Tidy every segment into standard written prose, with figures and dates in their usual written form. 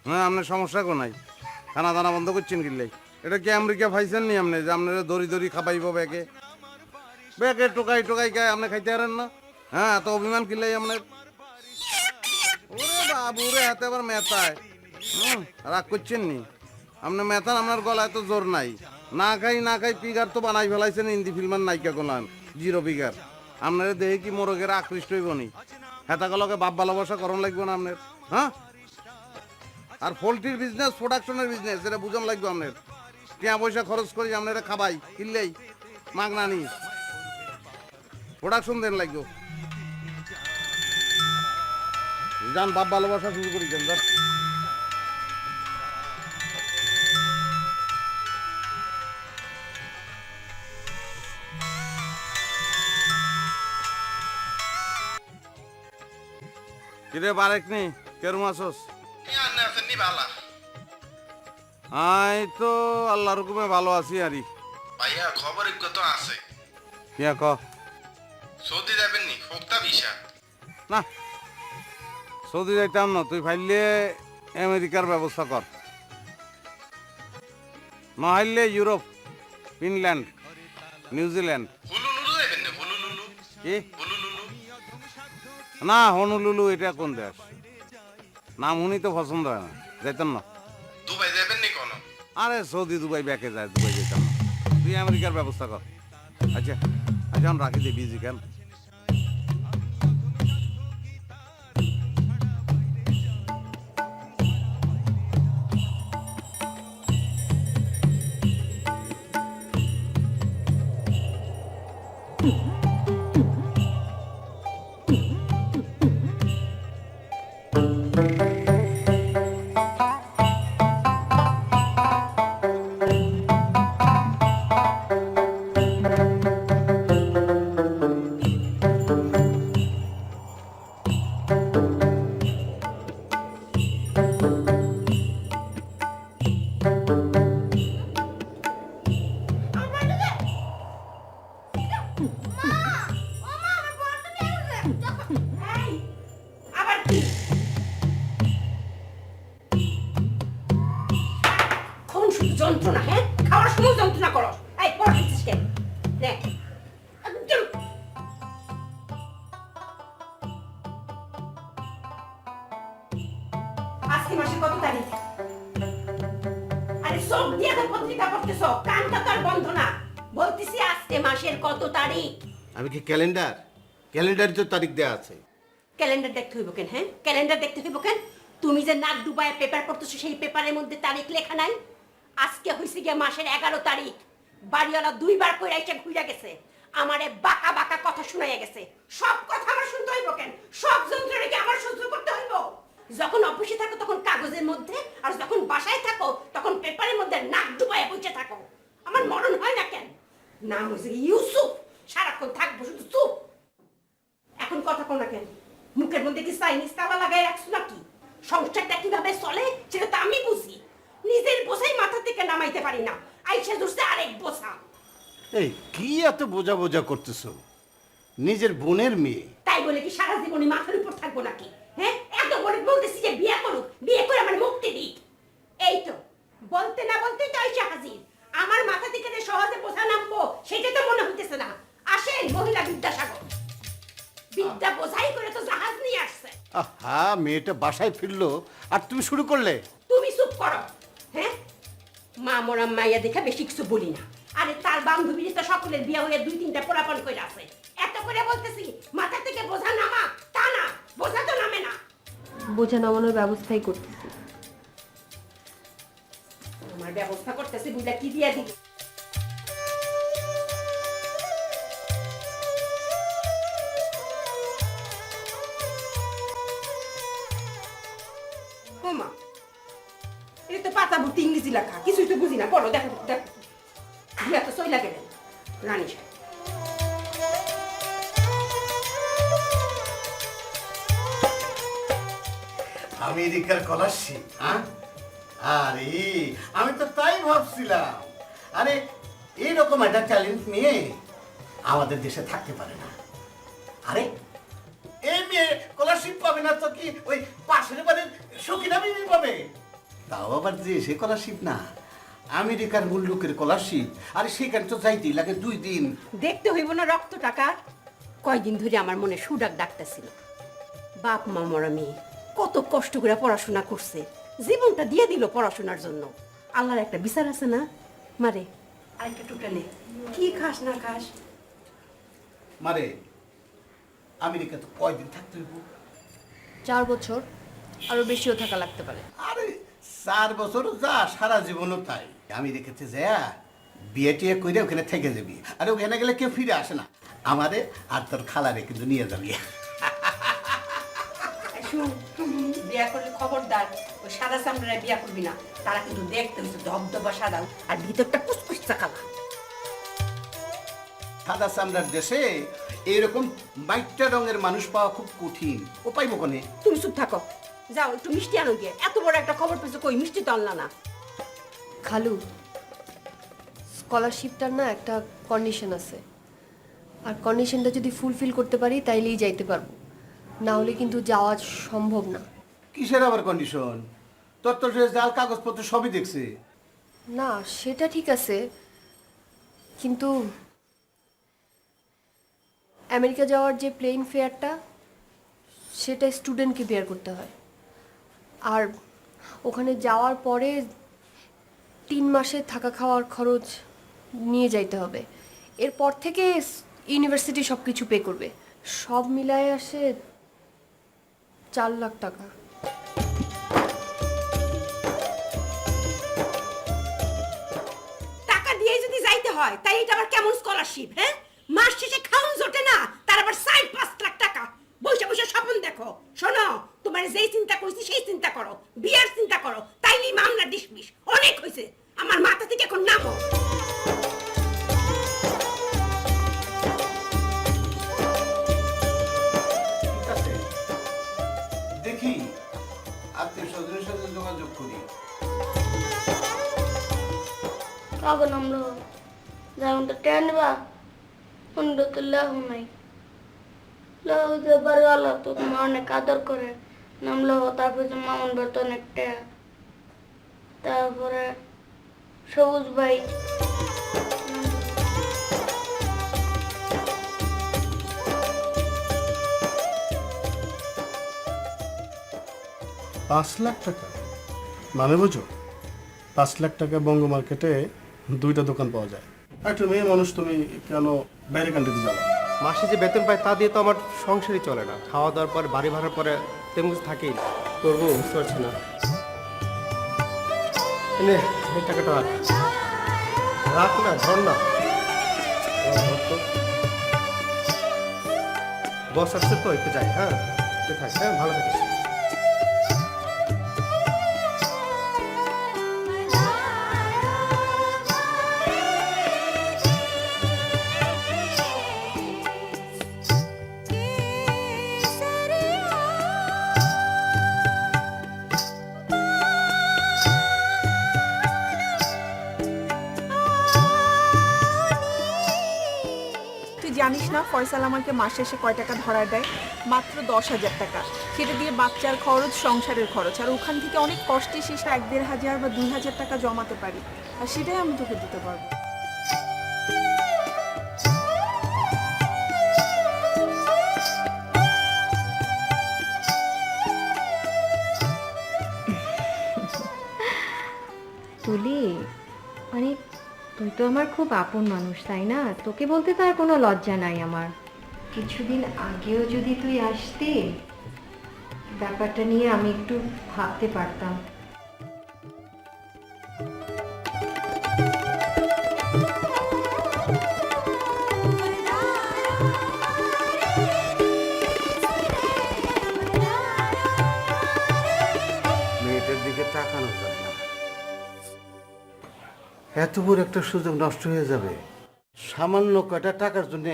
হ্যাঁ আপনার সমস্যা কো নাই, খানা দানা বন্ধ করছেন কিনলেই। এটা কি আমেরিকা পাইছেন নি আপনি যে আপনারা দড়ি দড়ি খাপাইব ব্যাগে ব্যাগে টোকাই টোকাই খায় আপনি খাইতে পারেন না? হ্যাঁ এত অভিমান কিনলেই আপনার। ওরে বাবু রে হাতে আবার মেতায়। রাগ করছেন নি আপনি মেথান, আপনার গলায় তো জোর নাই। না খাই পিগার তো বানাই ফেলাইছেন হিন্দি ফিল্মের নায়িকা কোনান জিরো পিগার। আপনার দেহে কি মোরগের আকৃষ্ট হইব নি? হেতাগুলোকে বাপ ভালোবাসা করণ লাগবে না আপনার? হ্যাঁ আর পোলট্রির বিজনেস প্রোডাকশনের বিজনেস এটা বুঝন লাগবে আপনার। টিয়া পয়সা খরচ করি আপনারা খাবাই কিনলেই মাগনা নি প্রোডাকশন দেন লাগবে। যান বাপ ভালোবাসা শুরু করি যান। কিরে বারেক নি কেরম আসস? আই তো আল্লাহর হুকুমে ভালো আছি আরি। ভাইয়া খবর তো আছে। কিয়া ক। সৌদি যাবেন নি ফোক্তা ভিসা? না সৌদি যাইতাম না, তুই ফাইলে আমেরিকার ব্যবস্থা কর, নহাইলে ইউরোপ, ফিনল্যান্ড, নিউজিল্যান্ড। হুলুলুলু যাবেন না? হুলুলুলু কি হুলুলুলু না হনুলুলু এটা কোন দেশ? নাম শুনি তো পছন্দ হয় না, যাইতাম না। দুবাই যাবেন নি কোন? আরে সৌদি দুবাই ব্যাকে যায়, দুবাই যেতাম না। তুই আমেরিকার ব্যবস্থা কর। আচ্ছা আচ্ছা আমি রাখি দিই, বিজি কেন? আবার কি কোন শুধু যন্ত্রণা? হ্যাঁ খাওয়ার সময় যন্ত্রণা করো। এই পড়া দিচ্ছিস কেন? নে একদম আজকে মাসের কত তারিখ? আরে সব দিয়ে তো পত্রিকা পড়তেছো, কানটা তো আর বন্ধ না। বলতেছি আজকে মাসের কত তারিখ? আমি কি ক্যালেন্ডার? ক্যালেন্ডারে তো তারিখ দেওয়া আছে। ক্যালেন্ডার দেখতে হইব কেন? হ্যাঁ ক্যালেন্ডার দেখতে হইব কেন? তুমি যে নাক ডুবায় পেপার পড়তেছো সেই পেপারের মধ্যে তারিখ লেখা নাই? আজকে হইছে গিয়া মাসের 11 তারিখ। বাড়িওয়ালা দুইবার কইরা এসে ঘুরে গেছে, আমারে বাঁকা বাঁকা কথা শুনাইয়া গেছে। সব কথা আমার শুনতে হইব কেন? সব যন্ত্রণা কি আমার সহ্য করতে হইব? যখন অফিসে থাকো তখন কাগজের মধ্যে, আর যখন বাসায় থাকো তখন পেপারের মধ্যে নাক ডুবায় বসে থাকো। আমার মরণ হয় না কেন? নাম হইছে ইউসুফ, সারাক্ষণ থাকবো শুধু চুপ। এখন কথা কোন না কেন? মুখের মধ্যে কি চাইনিজ তালা লাগাই রাখছো নাকি? সংসারটা কিভাবে চলে সেটা তো আমি বুঝি। নিজের বোঝাই মাথা থেকে নামাইতে পারি না, আইসা জুড়ছে আরেক বোঝা। এই কি এত বোঝা বোঝা করতেছো? নিজের বোনের মেয়ে। তাই বলে কি সারা জীবনই মাথার উপর থাকবো নাকি? হ্যাঁ এত বলে বলতেছি যে বিয়ে করুক, বিয়ে করে আমার মুক্তি দিক। এই তো বলতে না বলতেই তো আইসা হাজির। আমার মাথা থেকে যে সহজে বোঝা নামবো সেটা তো মনে হইতেছে না। আসেন মহিলা বিদ্যাসাগর, বিদ্যা বোঝাই করে তো জাহাজ নিয়ে আসছে। আহা, মেয়েটা বাসায় ফিরলো আর তুমি শুরু করলে। তুমি চুপ করো। হ্যাঁ মা মরা মাইয়া দেখা বেশি কিছু বলি না। আরে তার বান্ধবীর তো সকলের বিয়ে হয়ে 2-3টা পোড়াপন করে আছে। এত করে বলতেছি মাথা থেকে বোঝা নামা, তা না বোঝা তো নামে না। বোঝা নামানোর ব্যবস্থাই করতেছি। আমার ব্যবস্থা করতেছি বুঝলা কি দিয়া দিবি? ওমা এটা তো পাতা ভর্তি ইংরেজি লেখা, কিছুই তো বুঝি না। পড়ো দেখো দেখো, বিয়া তো সই লাগে রানী সাহেব। আমেরিকার স্কলারশিপ? হ্যাঁ, আরে আমি তো তাই ভাবছিলাম। আরে এইরকম একটা ট্যালেন্ট নিয়ে আমাদের দেশে থাকতে পারে না। আরে এই মেয়ে স্কলারশিপ পাবে না তো কি ওই পাশের বাড়ির সকিনা বিবি পাবে? তাও আবার যে সে স্কলারশিপ না, আমেরিকার মুল্লুকের স্কলারশিপ। আরে সেখানে তো যাইতেই লাগে 2 দিন। দেখতে হইব না রক্ত টাকা? কয়দিন ধরে আমার মনে সুডাক ডাকতেছিল। বাপ মা মরা মেয়ে কত কষ্ট করে পড়াশোনা করছে, জীবনটা দিয়ে দিল পড়াশোনার জন্য। আল্লাহর একটা বিচার আছে না? মারে আরেকটা টুটালে কি খাস না খাস? মারে আমেরিকা তো কয়দিন থাকতে হইব? 4 বছর, আরো বেশিও থাকা লাগতে পারে। আরে 4 বছরও যা, সারা জীবনও তাই। আমেরিকাতে যা বিয়ে টিয়ে করে ওখানে থেকে যাবি। আরে ওখানে গেলে কেউ ফিরে আসে না। আমারে আর তোর খালারে কিন্তু নিয়ে যাবি। শুন, বিয়া করলে খবরদার ওই সাদা চামড়ায় বিয়া করবি না। তারা কিন্তু দেখতে হচ্ছে ধবধবা সাদা আর ভিতরটা কুচকুচ কালা। সাদা চামড়ার দেশে এরকম বাইটটা রঙের মানুষ পাওয়া খুব কঠিন। ও পাইব কোনে? তুমি চুপ থাকো, যাও একটু মিষ্টি আনো গিয়ে। এত বড় একটা খবর পেয়েছো, কই মিষ্টি তো আনলা না? খালু, স্কলারশিপটার না একটা কন্ডিশন আছে, আর কন্ডিশনটা যদি ফুলফিল করতে পারি তাইলেই যাইতে পারবো, না হলে কিন্তু যাওয়া সম্ভব না। কিসের আবার কন্ডিশন? তোর তো সে জাল কাগজপত্র সবই দেখছে। না সেটা ঠিক আছে, কিন্তু আমেরিকা যাওয়ার যে প্লেন ফেয়ারটা সেটা স্টুডেন্টকে বেয়ার করতে হয়, আর ওখানে যাওয়ার পরে 3 মাসে থাকা খাওয়ার খরচ নিয়ে যাইতে হবে। এরপর থেকে ইউনিভার্সিটি সব কিছু পে করবে। সব মিলায় আসে 4 লাখ টাকা। টাকা দিয়ে যদি যাইতে হয় তাই এটা আবার কেমন স্কলারশিপ? হ্যাঁ, মাস শেষে খাউন জোটে না, তার আবার 5 লাখ টাকা। বসে বসে স্বপ্ন দেখো। শোনো, তোমার যেই চিন্তা করছি সেই চিন্তা করো, বিয়ার চিন্তা করো, তাইলেই মামলা ডিসমিস। অনেক হয়েছে, আমার মাথা থেকে এখন নামো। ঠিক আছে, দেখি আত্মীয় স্বজনের সাথে যোগাযোগ করি। কাগো নামলো যেমন তো টেন বা উন্ড তো লেহ নাই লেহ যে বাড়ি আলো তো মা অনেক আদর করে নামলো। তারপরে যে মামুন বেতন অনেকটা, তারপরে সবুজ ভাই পাঁচ লাখ টাকা মানে বোঝো? 5 লাখ টাকা বঙ্গ মার্কেটে 2টা দোকান পাওয়া যায়। একটা মেয়ে মানুষ, তুমি কেন বাইরে কান্ট্রিতে যাবে? মাসে যে বেতন পাই তা দিয়ে তো আমার সংসারই চলে না। খাওয়া দাওয়ার পরে, বাড়ি ভাড়ার পরে তেমন কিছু থাকেই না। করবো বুঝতে পারছি না। এনে এই টাকাটা রাখ না, ধর না। বস আসছে তো, একটু যাই। হ্যাঁ থাক, হ্যাঁ ভালো থাকিস। জানিস না ফয়সাল আমাকে মাস শেষে কয় টাকা ধরা দেয়? মাত্র 10,000 টাকা। সেটা দিয়ে বাচ্চার খরচ, সংসারের খরচ, আর ওখান থেকে অনেক কষ্টে শেষে 1,500 বা 2,000 টাকা জমাতে পারি, আর সেটাই আমি তোকে দিতে পারবো। তুলি, মানে তুই তো আমার খুব আপন মানুষ, তাই না? তোকে বলতে তো আর কোনো লজ্জা নাই আমার। কিছুদিন আগেও যদি তুই আসতি, ব্যাপারটা নিয়ে আমি একটু ভাবতে পারতাম। মেয়েটার দিকে তাকানো যায় না। এত বড় একটা সুযোগ নষ্ট হয়ে যাবে। সামান্য কয়টা টাকার জন্য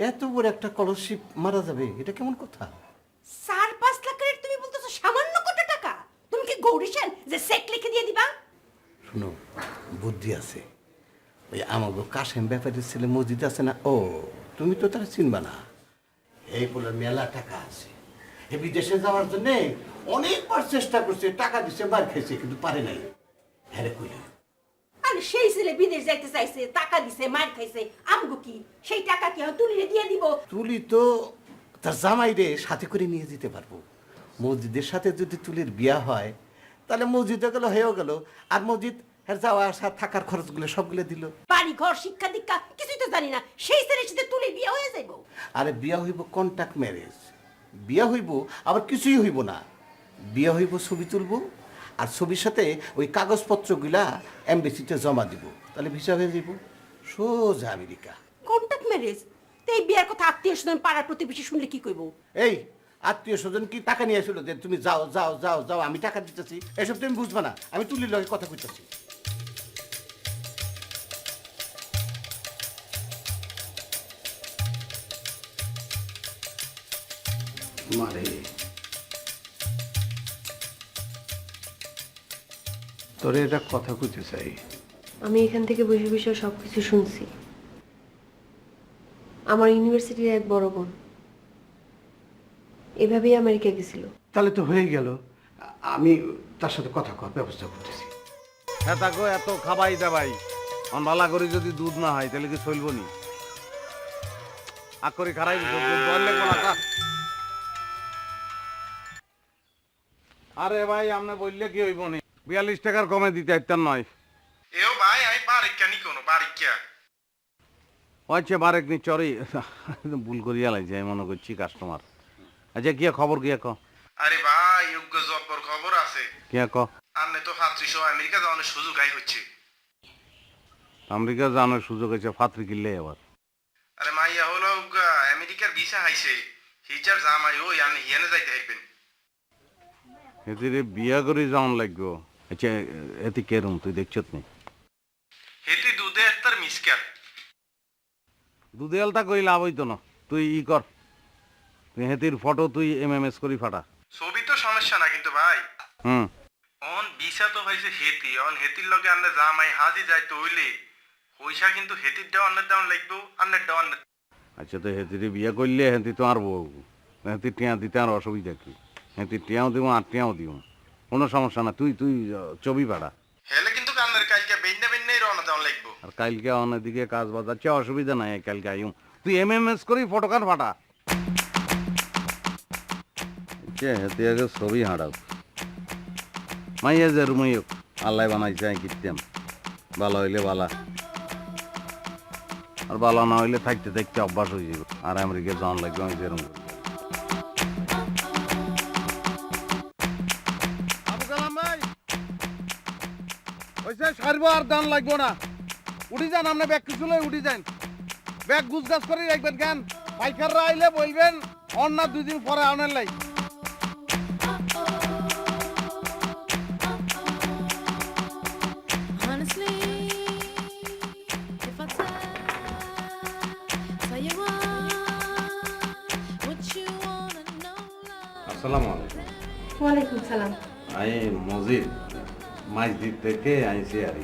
এত বড় একটা স্কলারশিপ মারা যাবে, এটা কেমন কথা? 4-5 লাখের তুমি বলতেছো সামান্য কত টাকা? তুমি কি গৌরীশান যে চেক লিখে দিয়ে দিবা? শুনো, বুদ্ধি আছে। ওই আমাগো কাশেম ব্যাপারের ছেলে মসজিদ আছে না, ও তুমি তো তারা চিনবা না। এই বলে মেলা টাকা আছে। এই বিদেশে যাওয়ার জন্যে অনেকবার চেষ্টা করছে, টাকা দিছে, মার খেয়েছে, কিন্তু পারে নাই। হ্যাঁ কইল আর সেই ছেলে বিদেশ যাইতে চাইছে, টাকা দিছে, মার খাইছে, আমগো কি সেই টাকা কি তুলিয়ে দিয়ে দিব? তুলি তো তার জামাইরে সাথে করে নিয়ে যেতে পারবো। মসজিদের সাথে যদি তুলির বিয়া হয় তাহলে মসজিদে গেল, হয়েও গেল, আর মসজিদ যাওয়া আসা থাকার খরচগুলো সবগুলো দিল। বাড়ি ঘর শিক্ষা দীক্ষা কিছুই তো জানি না, সেই ছেলের সাথে তুলির বিয়ে হয়ে যাইব। আরে বিয়া হইব কন্ট্যাক্ট ম্যারেজ, বিয়া হইব আবার কিছুই হইব না। বিয়া হইব ছবি তুলব, আর ছবির সাথে ওই কাগজপত্রগুলা এমবেসিতে জমা দিব, তাহলে ভিসা হয়ে যাব, সোজা আমেরিকা। Contact marriage? তো এই বিয়ের কথা আত্মীয় স্বজন পাড়ার প্রতিবেশী শুনলে কি কইব? এই আত্মীয় স্বজন কি টাকা নিয়ে আসলো যে তুমি যাও যাও যাও যাও আমি টাকা দিতেছি? এসব তুমি বুঝবে না, আমি তুলির লগে কথা কইতেছি। মারে তোরে এটা কথা কইতে চাই। আমি এখান থেকে বসে বসে সব কিছু শুনছি। আমার ইউনিভার্সিটির এক বড় বোন এভাবেই আমেরিকা গেছিল। তাহলে তো হয়ে গেল, আমি তার সাথে কথা করার ব্যবস্থা করতেছি। হ্যাঁ তাকে এত খাবাই দাবাই আমার বালা করে যদি দুধ না হয় তাহলে কি চলব নি? আগ করে খারাই লাগবো না। আরে ভাই আপনি বললে কি হইব নি? 42 টাকার কমে দিতে একটার নয়। এও ভাই আমি বারিকা নি কোনো বারিকা। আচ্ছা বারেক নি চরি ভুল করিয়া লাগছে, আমি মনে করছি কাস্টমার। আচ্ছা কি খবর কি ক? আরে ভাই যোগ্য জব্বর খবর আছে। কি ক? আন্নে তো 700 আমেরিকা যাওয়ার সুযোগ আই হচ্ছে। আমেরিকা যাওয়ার সুযোগ আছে, ফাত্রি কিনলে আবার। আরে মাইয়া হলো আমেরিকার ভিসা হাইছে, হিচার জামাই ও ইয়ানে যাইতে হইবেন। এতে বিয়া করে যাওয়ান লাগবো। আচ্ছা এতে কেরম তুই দেখছত নি? হেতি দুধে একটার মিসকার। দুধে আলতা কই লাভ হইতো না, তুই ই কর, তুই হেতির ফটো তুই MMS করি ফাটা। ছবি তো সমস্যা না, কিন্তু ভাই হুম অন ভিসা তো হইছে হেতি, অন হেতির লগে আন্নে জামাই হাজি যাইতে হইলে পয়সা কিন্তু হেতির দেওয়া আন্নের দেওয়ান লাগবো, আন্নের দেওয়ান। আচ্ছা তো হেতিরে বিয়া করলে হেতি তো আর বউ, হেতির টিয়া দিতে আর অসুবিধা কি? হেতির টিয়াও দিব আর টিয়াও দিব, কোনো সমস্যা না। তুই তুই ছবি পাঠা। হেলে কিন্তু কান্নের কালকে বেন্নে বেন্নেই রওনা দেওয়ান লাগবো। আর কালকে অনেক দিকে কাজ বাজাচ্ছে, অসুবিধা নাই, কালকে আইম। তুই MMS করি ফটোকার ফাটা। হেতি আগে ছবি হাঁড়াও, মাইয়া যে রুমাই আল্লাহ বানাইছে আমি কিনতাম, ভালো হইলে বালা, আর ভালো না হইলে থাকতে থাকতে অভ্যাস হয়ে যাবে। আর আমেরিকা যাওয়ান লাগবে আমি যেরকম করি। সারবো আর দান লাগবো না, উঠি যান আপনি, ব্যাগ কিছু লই উঠি যান, ব্যাগ গুছ গাছ করে রাখবেন। কেন পাইকাররা আইলে বলবেন অন্য 2 দিন পরে আনার লাই। আসসালামু আলাইকুম। ওয়ালাইকুম সালাম। আমি মজিদ মাইজদিদ থেকে আইসি। আর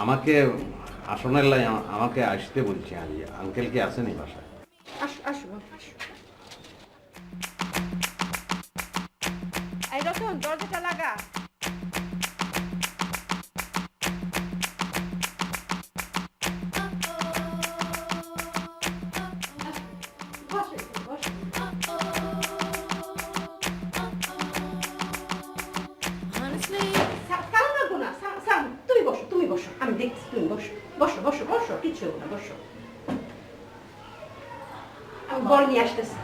আমাকে আসনের লাই আমাকে আসতে বলছি। আমি আঙ্কেল কি আসেনি বাসায়? আসো আসো আসো। এই রতন দরজাটা লাগা। তুমি বসো, আমি দেখছি, তুমি বসো বসো বসো বসো, কিছু না, বসো, আমি বল নিয়ে আসতেছি।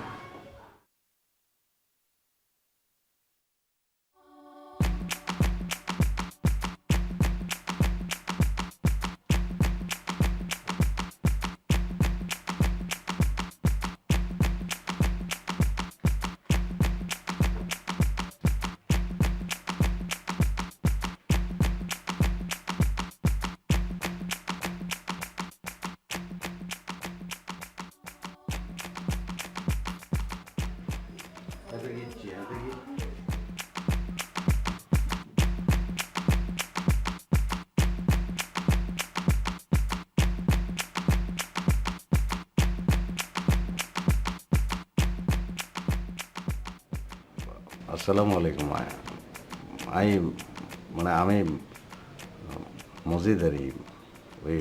আসসালামু আলাইকুম। আমি মসজিদারি ওই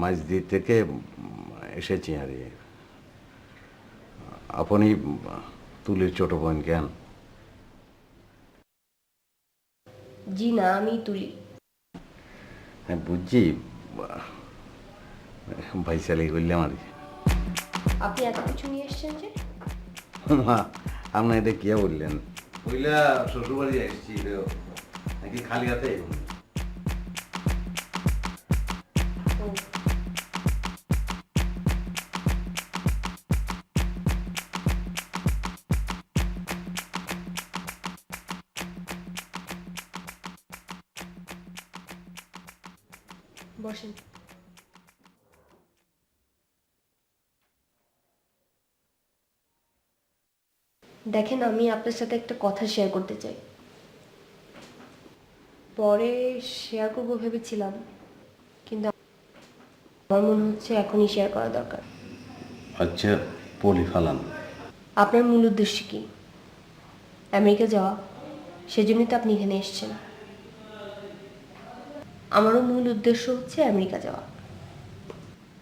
মাইজদি থেকে এসেছি আর কি। আপনি তুলির ছোট বোন কেন? জি না, আমি তুলি। হ্যাঁ বুঝছি, ভাইসালি করলাম আর কি। আপনি এত কিছু নিয়ে এসেছেন যে? আপনি এটা কে বললেন? ওইলা শ্বশুরবাড়ি আসছি নাকি খালি হাতে? ও, বসেন। দেখেন, আমি আপনার সাথে একটা কথা শেয়ার করতে চাই। পরে শেয়ার করবো ভেবেছিলাম, কিন্তু আমার মনে হচ্ছে এখনই শেয়ার করা দরকার। আচ্ছা, পলি ফালান। আপনার মূল উদ্দেশ্য কি? আমেরিকা যাওয়া? সেজন্যই তো আপনি এখানে এসেছেন। আমারও মূল উদ্দেশ্য হচ্ছে আমেরিকা যাওয়া,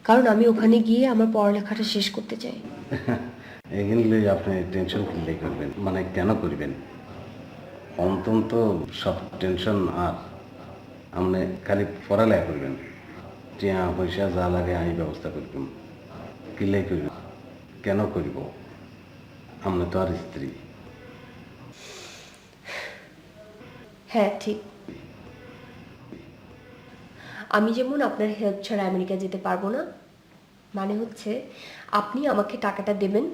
কারণ আমি ওখানে গিয়ে আমার পড়ালেখাটা শেষ করতে চাই। এগুলো আপনি টেনশন ফিল করবেন, মানে কেন করবেন? অন্তত সব টেনশন আর আপনি খালি পড়ালেখা করবেন। টিয়া পয়সা যা লাগে আমি ব্যবস্থা করবেন। কিলাই করব, কেন করব? আপনি তো আর স্ত্রী। হ্যাঁ ঠিক। আমি যেমন আপনার হেল্প ছাড়া আমেরিকা যেতে পারবো না, মানে হচ্ছে আপনি আমাকে টাকাটা দেবেন,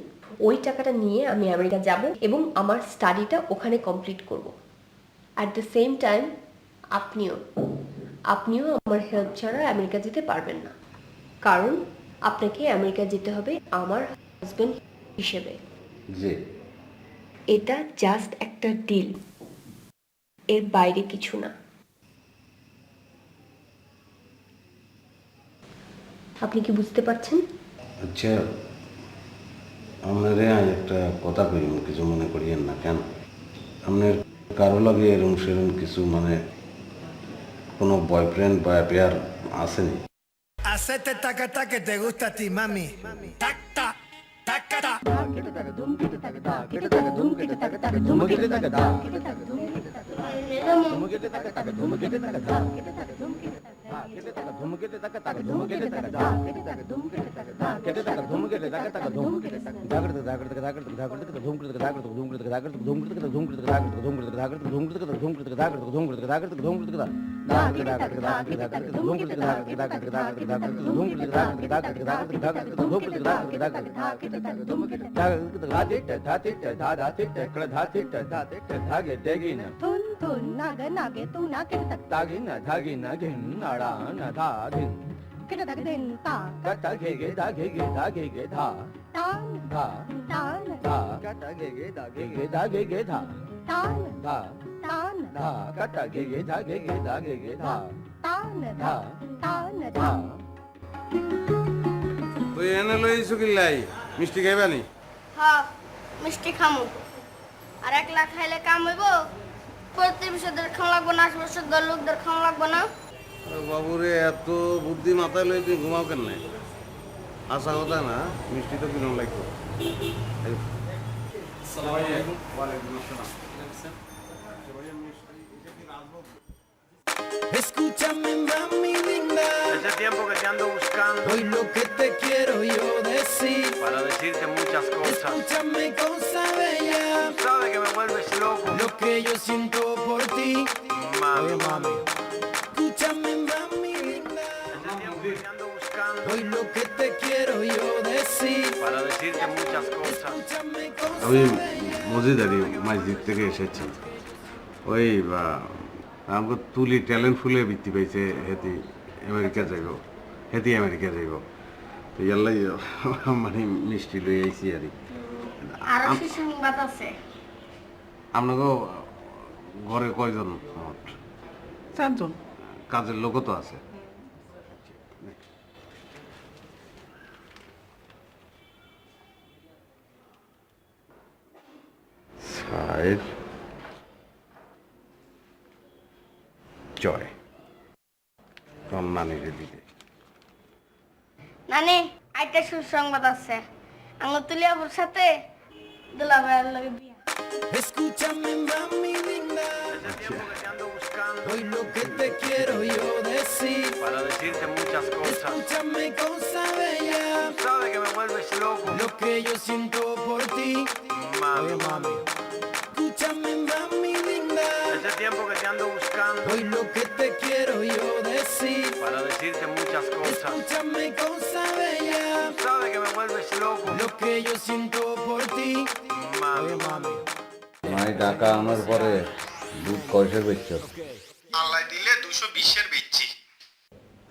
ওই টাকাটা নিয়ে আমি আমেরিকা যাব এবং আমার স্টাডিটা ওখানে কমপ্লিট করব। অ্যাট দ্য সেম টাইম আপনিও আমার হেল্প ছাড়া আমেরিকা যেতে পারবেন না, কারণ আপনাকে আমেরিকা যেতে হবে আমার হাজবেন্ড হিসেবে। জি। এটা জাস্ট একটা ডিল, এর বাইরে কিছু না। আপনি কি বুঝতে পারছেন? আচ্ছা, আপনারে আজ একটা কথা কইম, কিছু মনে করিয়েন না কেন? আপনার কারো লাগে এরম সেরম কিছু মানে কোনো বয়ফ্রেন্ড বা অ্যাফেয়ার আসেনি? Hacete taca taca que te gusta a ti, mami. Tac tac, taca tac. তুই এনে লইছু কিল্লাই? মিষ্টি খাইবানি? হ্যাঁ, মিষ্টি খামু। আর 1 লাখ খাইলে কাম হইব? প্রতিবেশীদের খাওয়া লাগবো না, আশেপাশের লোকদের খাওয়া লাগবো না। বাবুরে, এত বুদ্ধি মাথায় লই তুই ঘুমাও কেন? আসা কথা না, মিষ্টি তো কিরম লাগতো। Escúchame, mami linda. Ese tiempo que te ando buscando Hoy lo que te quiero yo decir. para decirte muchas cosas. Escúchame, cosa bella. Sabes que me vuelves loco. Lo que yo siento por ti. Mami, mami. Escúchame, mami linda. Ese tiempo que te ando buscando Hoy lo que te quiero yo decir. para decirte muchas cosas. Escúchame, cosa আমি bella. মসজিদারি মাইজদিক থেকে এসেছি। ওই আমাকে তুলি talent ফুলে বৃত্তি পাইছে, হেতি আমেরিকা যাইব, হেতি আমেরিকা যাইব। তো ইয়াল্লাই মানে মিষ্টি লই আইছি আর কি। আর সুসংবাদ আছে। আপনাকে ঘরে কয়জন মোট? 4 জন। কাজের লোকও তো আছে। ভাইয়ের জয় নানির দিকে। নানি আইটা সুসংবাদ আছে আমার তুলিয়াপুর সাথে দুলাভাইয়ের লগে বিয়া। Escúchame, mami linda. Ese tiempo que te ando buscando Hoy lo que te quiero yo decir. para decirte muchas cosas. Escúchame, cosa bella. Sabes que me vuelves loco. Lo que yo siento por ti. Mami, mami. Escúchame, mami linda. Ese tiempo que te ando buscando Hoy lo que te quiero yo decir. para decirte muchas cosas. Escúchame, cosa bella. Sabes que me vuelves loco. Lo que yo siento por ti. Mami, mami. নাই টাকা আনার পরে দুধ কয়সের বেচছ? আল্লাহ দিলে 220 এর বেচছি।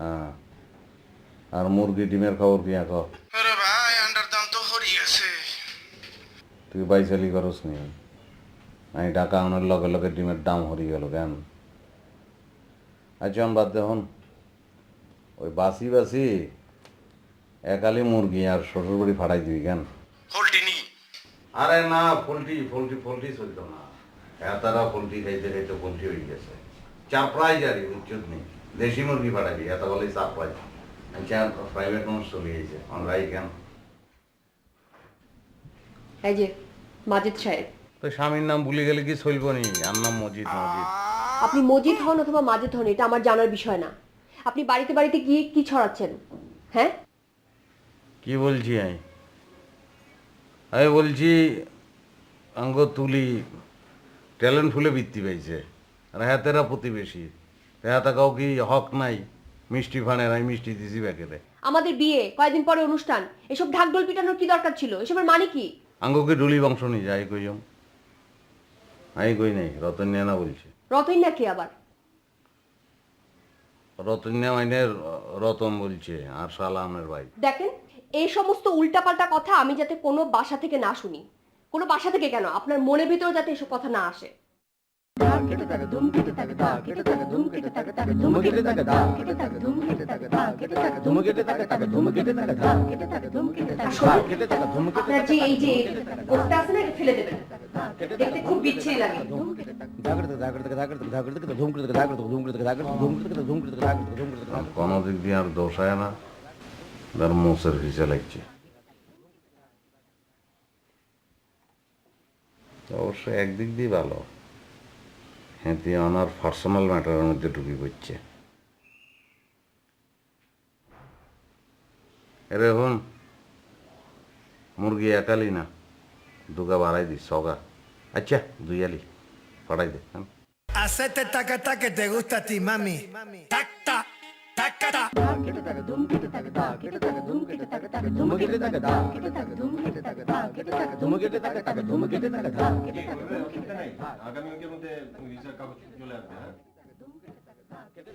হ্যাঁ, আর মুরগি ডিমের খবর কি এখন? আরে ভাই আন্ডার দাম তো হরি আছে। তুই বাইসালি করস নি? আমি টাকা আনার লগে লগে ডিমের দাম হরিয়ে গেল কেন? আচ্ছা বাদ দেখুন, ওই বাসি বাসি একালি মুরগি আর শ্বশুর বাড়ি ফাটাই দিবি কেন? হোল্টি নি আরে না, পোল্ট্রি চলতো না। এতারা পোল্ট্রি খাইতে খাইতে পোল্ট্রি হয়ে গেছে। সারপ্রাইজ আর উচ্চত নেই, দেশি মুরগি ফাটাবি, এত বলে সারপ্রাইজ। আচ্ছা প্রাইভেট মানুষ চলে গেছে, রাই কেন? এই যে মাজিদ সাহেব, তো স্বামীর নাম ভুলে গেলে কি চলব নি? আর নাম মজিদ। আপনি মজিদ হন অথবা মাজিদ হন এটা আমার জানার বিষয় না। আপনি বাড়িতে বাড়িতে গিয়ে কি ছড়াচ্ছেন? হ্যাঁ, কি বলছি আমি বলছি অঙ্গ তুলি ট্যালেন্ট ফুলে বৃত্তি পাইছে, আর হাতেরা প্রতিবেশী হাতে কাউ কি হক নাই? মিষ্টি ফানে নাই, মিষ্টি দিছি ব্যাকেটে। আমাদের বিয়ে কয়েকদিন পরে অনুষ্ঠান, এসব ঢাকঢোল পিটানোর কি দরকার ছিল? এসবের মানে কি? আঙ্গকে ডুলি বংশ নি যাই কইম, আমি কই নাই, রতন্যা না বলছে। রতন না কি আবার? রতন্যা মাইনের রতন বলছে, আর সালামের ভাই। দেখেন, এই সমস্ত উল্টাপাল্টা কথা আমি যাতে কোনো বাসা থেকে না শুনি। কোনো বাসা থেকে কেন, আপনার মনের ভিতরে যাতে এসব কথা না আসে। আপনার যে এই যে কোটটা আছে না, এটা ফেলে দেবেন, দেখতে খুব বিচ্ছিরি লাগে। কোনো দিক দিয়ে আর দোষায় না, তার মোসের ভিসা লাগছে। অবশ্য একদিক দিয়ে ভালো, হ্যাঁ আমার পার্সোনাল ম্যাটারের মধ্যে ঢুকে পড়ছে। এর এখন মুরগি একালি না, দুগা বাড়াই দিস, সগা। আচ্ছা 2 আলি পাঠাই দে। Hacete taca taca que te gusta a ti, mami. Tac tac, taca tac.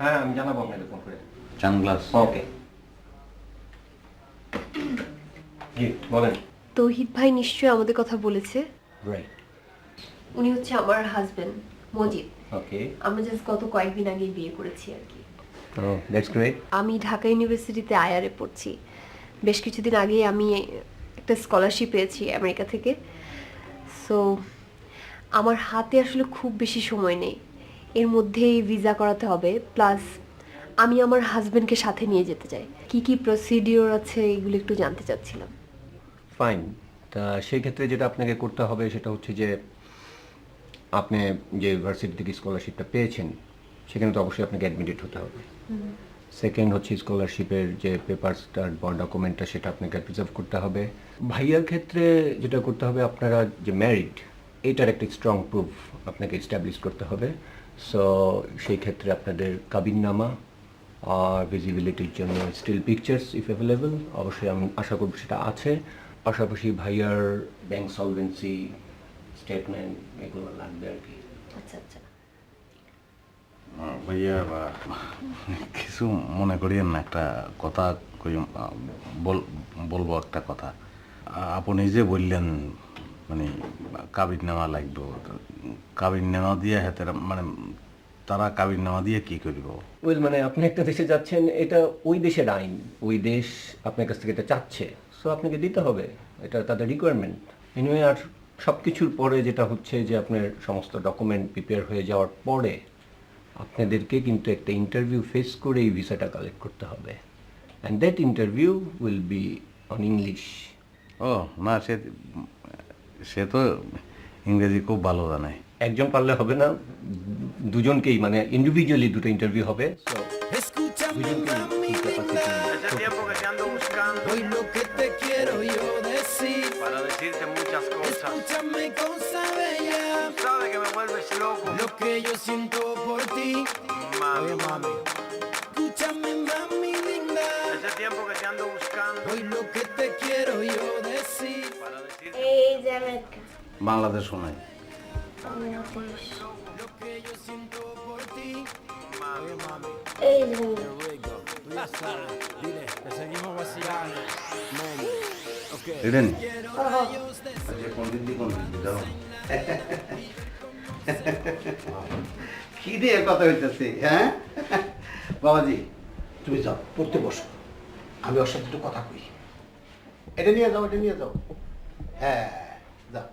হ্যাঁ, আমি জানাবো আপনাকে ফোন করে। চাংলাস। ওকে, জি বলেন। তৌহিদ ভাই নিশ্চয়ই আমাদের কথা বলেছে। রাইট, উনি হচ্ছে আমার হাজবেন্ড মজিদ। ওকে, আমরা জাস্ট গত কয়েকদিন আগে বিয়ে করেছি আর কি। That's great. আমি ঢাকা ইউনিভার্সিটিতে আইআরএ পড়ছি। বেশ কিছুদিন আগে আমি একটা স্কলারশিপ পেয়েছি আমেরিকা থেকে। সো আমার হাতে আসলে খুব বেশি সময় নেই, এর মধ্যেই ভিসা করাতে হবে, প্লাস আমি আমার হাজবেন্ডকে সাথে নিয়ে যেতে চাই। কি কি প্রসিডিওর আছে এগুলো একটু জানতে চাচ্ছিলাম। ফাইন, তা সেই ক্ষেত্রে যেটা আপনাকে করতে হবে সেটা হচ্ছে যে আপনি যে ইউনিভার্সিটি থেকে স্কলারশিপটা পেয়েছেন সেখানে তো অবশ্যই আপনাকে অ্যাডমিটেড হতে হবে। সেকেন্ড হচ্ছে স্কলারশিপের যে পেপারসটা বা ডকুমেন্টটা সেটা আপনাকে প্রিজার্ভ করতে হবে। ভাইয়ার ক্ষেত্রে যেটা করতে হবে, আপনারা যে ম্যারিড এটার একটা স্ট্রং প্রুফ আপনাকে এস্টাবলিশ করতে হবে। সো সেই ক্ষেত্রে আপনাদের কাবিননামা আর ভিজিবিলিটির জন্য স্টিল পিকচার্স ইফ অ্যাভেলেবল, অবশ্যই আমি আশা করব সেটা আছে। পাশাপাশি ভাইয়ার ব্যাংক সলভেন্সি স্টেটমেন্ট এগুলো লাগবে আর কি। আচ্ছা আচ্ছা, ভাইয়া কিছু মনে করিয়েন না, একটা কথা বলবো একটা কথা। আপনি যে বললেন মানে কাবিননামা লাগবে, কাবিননামা দিয়ে হাতে মানে তারা কাবিননামা দিয়ে কি করব? ওয়েল, মানে আপনি একটা দেশে যাচ্ছেন, এটা ওই দেশের আইন, ওই দেশ আপনার কাছ থেকে এটা চাচ্ছে, সো আপনাকে দিতে হবে, এটা তাদের রিকোয়ারমেন্ট। এনিওয়ে, আর সব কিছুর পরে যেটা হচ্ছে যে আপনার সমস্ত ডকুমেন্ট প্রিপেয়ার হয়ে যাওয়ার পরে আপনাদেরকে কিন্তু একটা ইন্টারভিউ ফেস করে এই ভিসাটা কালেক্ট করতে হবে, and that interview will be on English. ও না, সে তো ইংরেজি খুব ভালো জানে। একজন পারলে হবে না, দুজনকেই মানে ইন্ডিভিজুয়ালি দুটো ইন্টারভিউ হবে। So, Escúchame, দুজনকেই mami এই capacity Hace tiempo que te ando buscando hoy lo que te quiero yo decir. para decirte muchas cosas. Escúchame, cosa bella, Sabes que me vuelves loco, lo que yo siento por ti. mami. Escúchame, mami linda, Hace tiempo que te ando buscando hoy lo que te quiero yo decir. para decirte. এই যে America Bangladesh শোনাই। Bangladesh Lo que yo siento por ti. এই যে এটা নি আচ্ছা, কোন দিন যাও কি দিয়ে কথা হইতেছে, হ্যাঁ? বাবাজি, তুমি যাও, পড়তে বসো, আমি ওর সাথে একটু কথা কই। এটা নিয়ে যাও, এটা নিয়ে যাও। হ্যাঁ, যাও।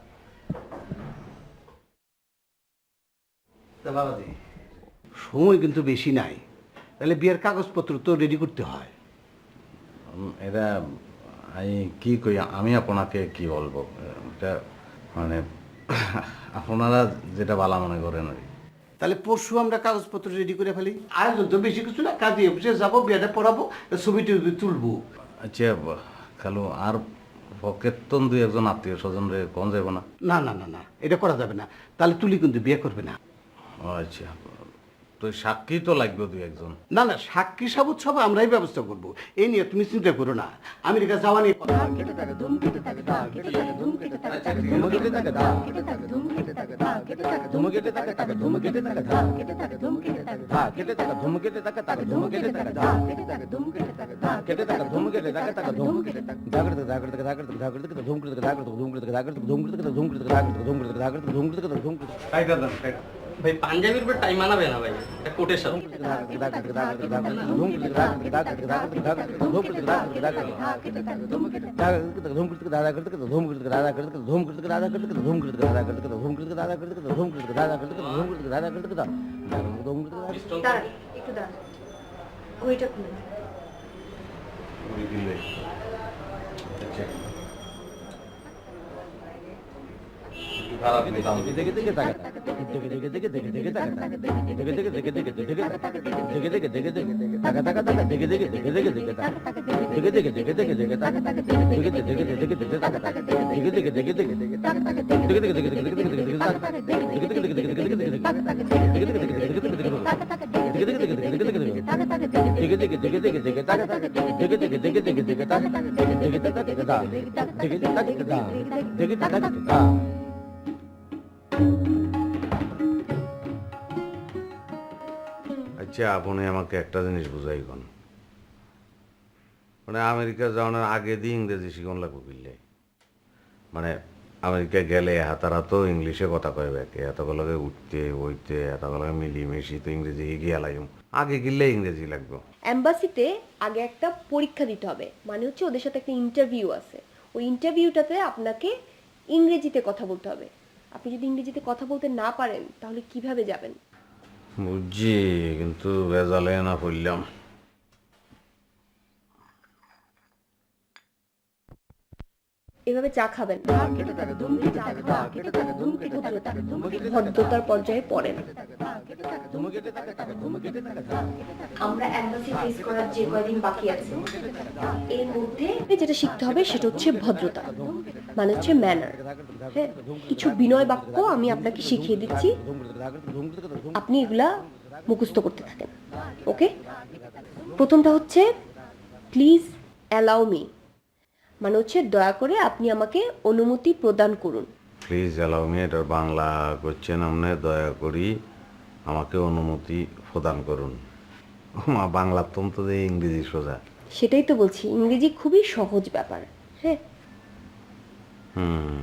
তা বাবাজি, সময় কিন্তু বেশি নাই, তাহলে বিয়ের কাগজপত্র তো রেডি করতে হয়। এটা আমি কি কই, আমি আপনাকে কি বলবো, এটা মানে আপনারা যেটা ভালো মনে করেন আর কি। তাহলে পরশু আমরা কাগজপত্র রেডি করে ফেলি। আয়োজন তো বেশি কিছু না, কাজে অফিসে যাবো, বিয়েটা পড়াবো, ছবি টবি তুলবো। আচ্ছা খালু, আর পকেট তো দুই একজন আত্মীয় স্বজন রে কোন যাব না? না না না না, এটা করা যাবে না, তাহলে তুলি কিন্তু বিয়ে করবে না। ও আচ্ছা, তো সাক্ষী তো লাগবে দুই একজন। না না, সাক্ষী সাবুত সব আমরাই ব্যবস্থা করব, এই নিয়ে তুমি চিন্তা করো না। আমেরিকা যাওয়া নিয়ে কথা। ভাই পাঞ্জাবির উপর টাইম মানাবে না ভাই, এটা কোটের সাথে। দাঁড়ান, একটু দাঁড়ান, ওইটা খুলে আচ্ছা, আপনি আমাকে একটা জিনিস বুঝাই কোন, মানে আমেরিকা যাওয়ার আগে দিয়ে ইংরেজি শিখন লাগবো কিনলে, মানে আমেরিকা গেলে তারা তো ইংলিশে কথা কয় ব্যাকে, এতগুলোকে উঠতে বইতে এতগুলোকে মিলিয়ে তো ইংরেজি গিয়ে লাগবে, আগে গিললে ইংরেজি লাগবে। এম্বাসিতে আগে একটা পরীক্ষা দিতে হবে, মানে হচ্ছে ওদের সাথে একটা ইন্টারভিউ আছে, ওই ইন্টারভিউটাতে আপনাকে ইংরেজিতে কথা বলতে হবে। আপনি যদি ইংরেজিতে কথা বলতে না পারেন তাহলে কিভাবে যাবেন? বুঝছি, কিন্তু ভেজালে না পড়লাম। এভাবে চা খাবেন না, ভদ্রতার পর্যায়ে পড়েন। আমরা এম্বাসি ফেস করার যে কয়দিন বাকি আছে এর মধ্যে যেটা শিখতে হবে সেটা হচ্ছে ভদ্রতা, মানে হচ্ছে ম্যানার। হ্যাঁ, কিছু বিনয় বাক্য আমি আপনাকে শিখিয়ে দিচ্ছি, আপনি এগুলা মুখস্থ করতে থাকেন। ওকে, প্রথমটা হচ্ছে প্লিজ অ্যালাউ মি, মানে হচ্ছে দয়া করে আপনি আমাকে অনুমতি প্রদান করুন। প্লিজ অ্যালাউ মি, এটার বাংলা করছেন আপনি, দয়া করি আমাকে অনুমতি প্রদান করুন। বাংলা তো ইংরেজি সোজা। সেটাই তো বলছি, ইংরেজি খুবই সহজ ব্যাপার। হ্যাঁ, হুম।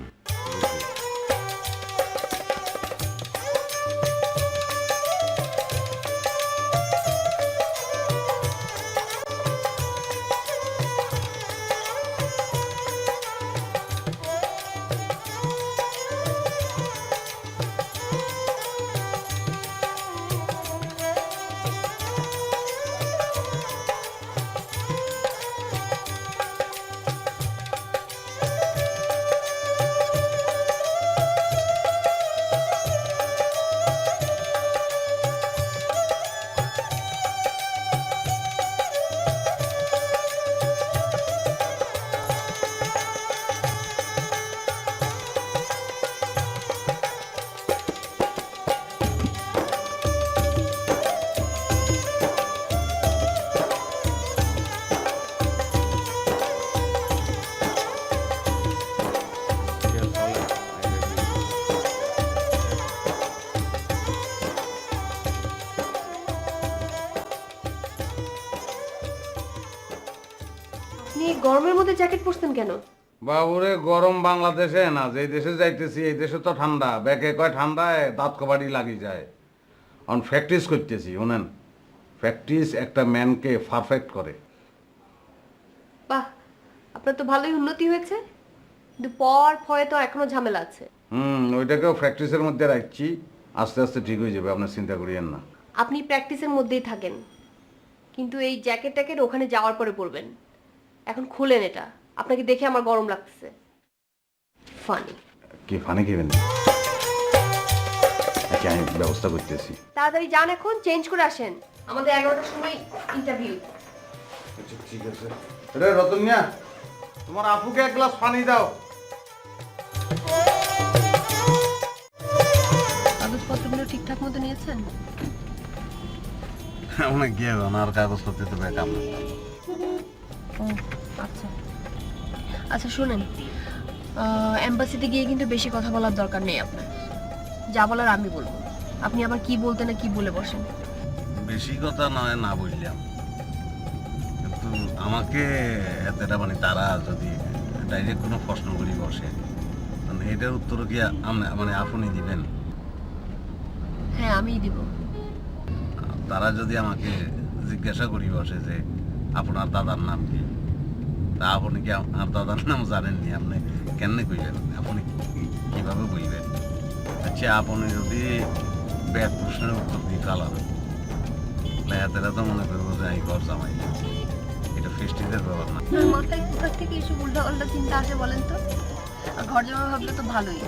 গরমের মধ্যে জ্যাকেট পরছেন কেন? বাবুরে গরম বাংলাদেশে না, যে দেশে যাইতেছি এই দেশে তো ঠান্ডা, ব্যাকে কয় ঠান্ডায় দাঁত কবাডি লাগি যায়। অন প্র্যাকটিস করতেছি, শুনেন, প্র্যাকটিস একটা ম্যানকে পারফেক্ট করে। বাহ, আপনার তো ভালোই উন্নতি হয়েছে, কিন্তু পর ভয়ে তো এখনো ঝামেলা আছে। ওইটাকেও প্র্যাকটিসের মধ্যে রাখছি, আস্তে আস্তে ঠিক হয়ে যাবে, আপনার চিন্তা করিয়েন না। আপনি প্র্যাকটিসের মধ্যেই থাকেন, কিন্তু এই জ্যাকেট ট্যাকেট ওখানে যাওয়ার পরে পরবেন। এখন খুলেন এটা, আপনাকে দেখে আমার গরম লাগতেছে। ফানি। কি ফানি খেবেন? আচ্ছা, আমি ব্যবস্থা করতেছি। তাড়াতাড়ি যান, এখন চেঞ্জ করে আসেন, আমাদের 11টার সময় ইন্টারভিউ। আচ্ছা ঠিক আছে। রে রতনিয়া, তোমার আপুকে এক গ্লাস পানি দাও। কাগজপত্রগুলো ঠিকঠাক মতো নিয়েছেন? অনেক গিয়ে আর কাগজপত্র তো ব্যাকআপ না। ও আচ্ছা আচ্ছা, শোনেন, এম্বাসিতে গিয়ে কিন্তু বেশি কথা বলার দরকার নেই আপনার। যা বলার আমি বলবো, আপনি আবার কি বলতে না কি বলে বসেন। বেশি কথা নয় না বললাম, কিন্তু আমাকে এতটা মানে তারা যদি ডাইরেক্ট কোনো প্রশ্ন করি বসে, মানে এটার উত্তর কি মানে আপনি দিবেন? হ্যাঁ, আমিই দিব। তারা যদি আমাকে জিজ্ঞাসা করি বসে যে আপনার দাদার নাম কি, তা আপনি কি আর দাদার নাম জানেননি? আপনি কেমনে কইবেন? আপনি কিভাবে বলবেন? আচ্ছা, আপনি যদি ব্যাগ প্রশ্নের উত্তর দিয়ে কালার এরা তো মনে করবো যে এই ঘর জামাই, এটা ফেস্টিভের ব্যাপার না। মাথায় কোথা থেকে এসব উল্টা পাল্টা চিন্তা আসে বলেন তো? আর ঘর জামা ভাবলে তো ভালোই,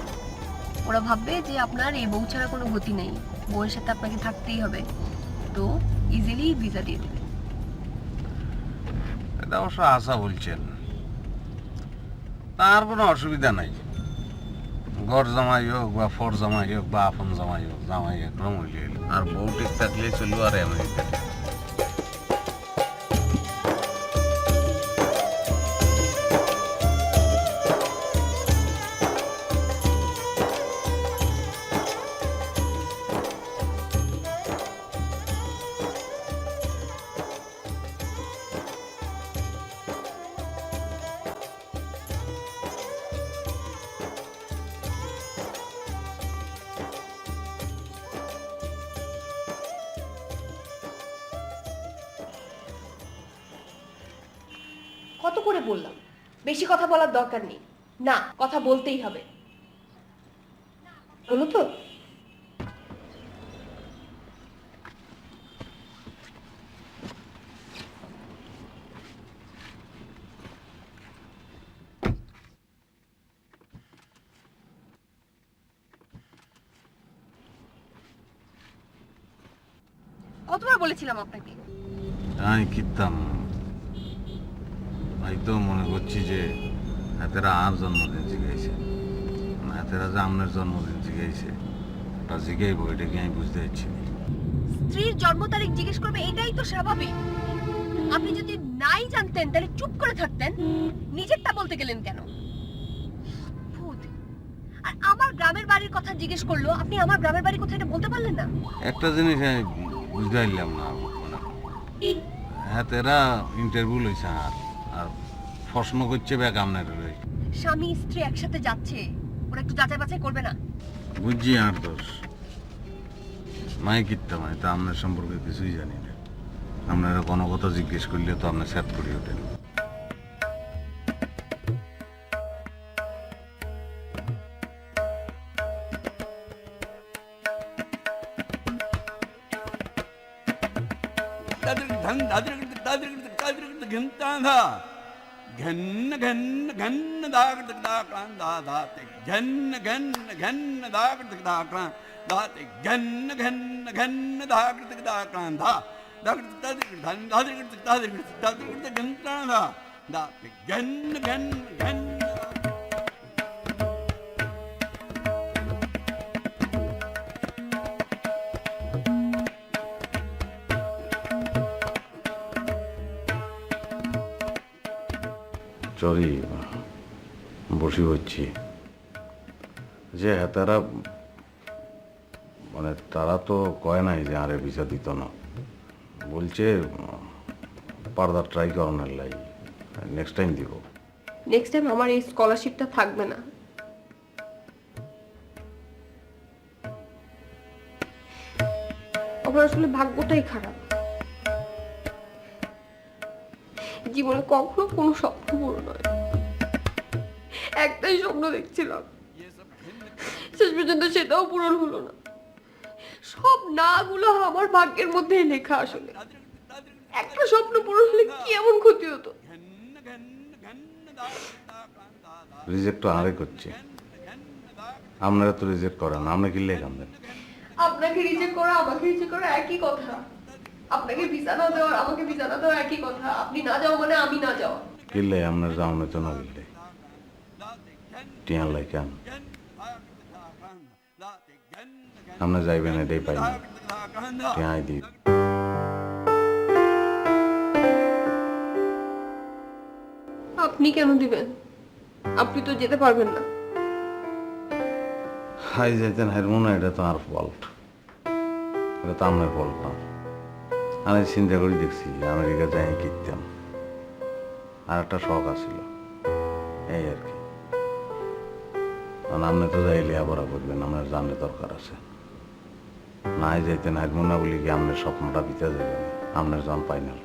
ওরা ভাববে যে আপনার এই বউ ছাড়া কোনো গতি নেই, বউয়ের সাথে আপনাকে থাকতেই হবে, তো ইজিলি ভিসা দিয়ে দেবে। এটা অবশ্য আশা বলছেন, তার কোনো অসুবিধা নাই। ঘর জামাই হোক বা ফর জামাই হোক বা আপন জামাই হোক, জামাই একরকম হইলে আর বউ ঠিক থাকলে চলবো আর আমেরিকাতে। কত করে বললাম বেশি কথা বলার দরকার নেই, না কথা বলতেই হবে, বলো তো? কতবার বলেছিলাম আপনাকে? আমি কিতাম, আমি তো মনে করছি যে হাতেরা আর জন্মদিন জিগাইছে, হাতেরা যে আপনার জন্মদিন জিগাইছে, ওটা জিগাইব, এটা কি আমি বুঝতে পারছি না। স্ত্রীর জন্ম তারিখ জিজ্ঞেস করবে, এটাই তো স্বাভাবিক। আপনি যদি নাই জানতেন তাহলে চুপ করে থাকতেন, নিজেরটা বলতে গেলেন কেন? ভূত। আর আমার গ্রামের বাড়ির কথা জিজ্ঞেস করলো, আপনি আমার গ্রামের বাড়ির কথা এটা বলতে পারলেন না? একটা জিনিস আমি বুঝতে পারলাম না, হাতেরা ইন্টারভিউ লইছে আর প্রশ্ন করছে ব্যাগ আপনার। স্বামী স্ত্রী একসাথে যাচ্ছে, ওরা একটু যাচাই বাছাই করবে না? বুঝছি আর দোষ নাই কিতাম, আমি তো আপনার সম্পর্কে কিছুই জানি না। আপনারা কোনো কথা জিজ্ঞেস করলে তো আপনি সেট করে ওঠেন। घन घन घन दाग दाक्रां दाते घन घन घन दाग दाक्रां दाते घन घन घन दाग दाक्रां धा दाग धन दाग दाग दाग घन धा दाते घन घन घन চরি বসি হচ্ছি যে তারা মানে তারা তো কয় নাই যে আরে ভিসা দিত না, বলছে পারদা ট্রাই করানোর লাই। নেক্সট টাইম দিব। নেক্সট টাইম আমার এই স্কলারশিপটা থাকবে না। আমার আসলে ভাগ্যটাই খারাপ, জীবনে কখনো কোনো স্বপ্ন পূরণ হয়। একটাই স্বপ্ন দেখছিলাম, শেষ পর্যন্ত সেটাও পূরণ হলো না। সব না গুলো আমার ভাগ্যের মধ্যেই লেখা। আসলে একটা স্বপ্ন পূরণ হলে কি এমন ক্ষতি হতো? রিজেক্ট তো আরে করছে, আপনারা তো রিজেক্ট করেন, আপনি কি লেখান দেন? আপনাকে রিজেক্ট করা আমাকে রিজেক্ট করা একই কথা। আপনাকে ভিসা না দেওয়া আমাকে ভিসা না দেওয়া একই কথা। আপনি না যাও মানে আমি না যাওয়া। কিনলে আপনার যাওয়ানো তো না কিনলে টিয়া লাইকান আপনার যাইবেন এটাই পাই না, টিয়াই দিই। আপনি কেন দিবেন? আপনি তো যেতে পারবেন না। হাই যাইতেন হারমোন, এটা তো আর ফল্ট, এটা তো আপনার ফল্ট না। আমি চিন্তা করে দেখছি আমেরিকা যাই কিনতাম, আর একটা শখ আছিল, এই আর কি। কারণ আপনি তো যাইলে আবার করবেন, আপনার জানলে দরকার আছে। নাই যাইতেন হারমোন না বলি কি আপনার স্বপ্নটা বিতে যাবে, আপনার জন ফাইনাল।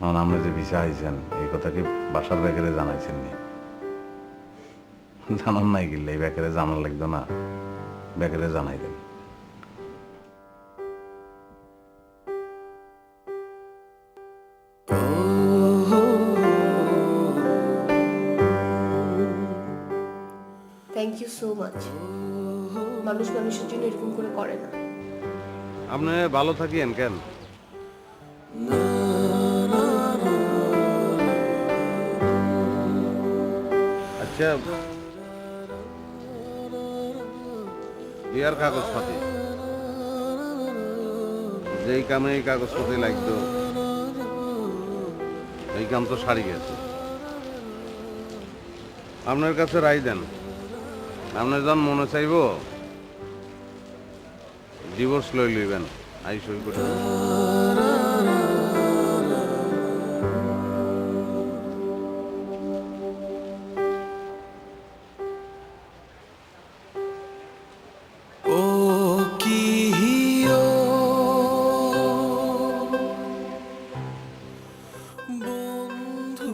এখন আপনি যে ভিসা আইছেন এই কথা কি বাসার ব্যাপারে জানাইছেন নি? জানান নাই গেলে এই ব্যাপারে জানার লাগতো না, ব্যাপারে জানাই দেন। Thank you so much. মানুষ মানুষের জন্য এরকম করে করে না। আপনি ভালো থাকিয়েন কেন? আচ্ছা, বিয়ার কাগজপাতি যেই কামে এই কাগজপাতি লাগতো, এই কাম তো সারি গেছে। আপনার কাছে রায় দেন, আপনার যখন মনে চাইব ডিভোর্স লই লইবেন, আই সই করে দেব। ও কি হিও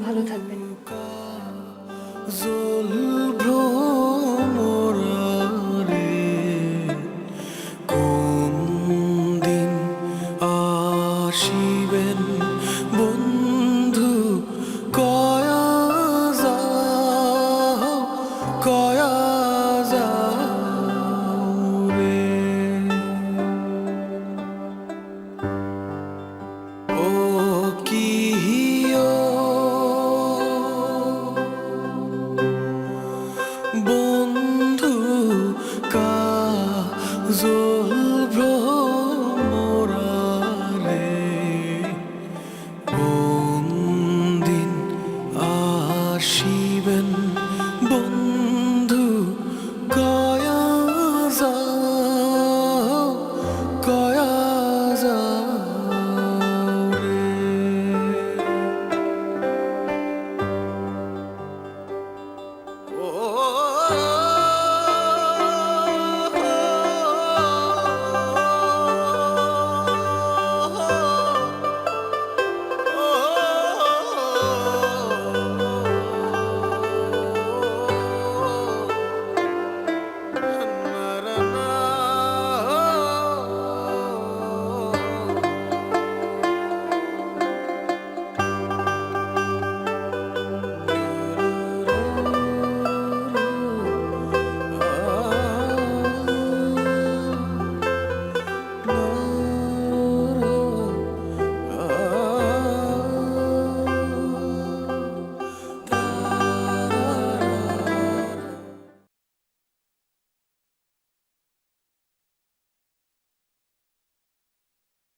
ভালো থাকবেন। জল ভ্রমরারে কোন দিন আসিবেন বন্ধু, কয়া যাও রে। ও কি হিও বন্ধু কাজল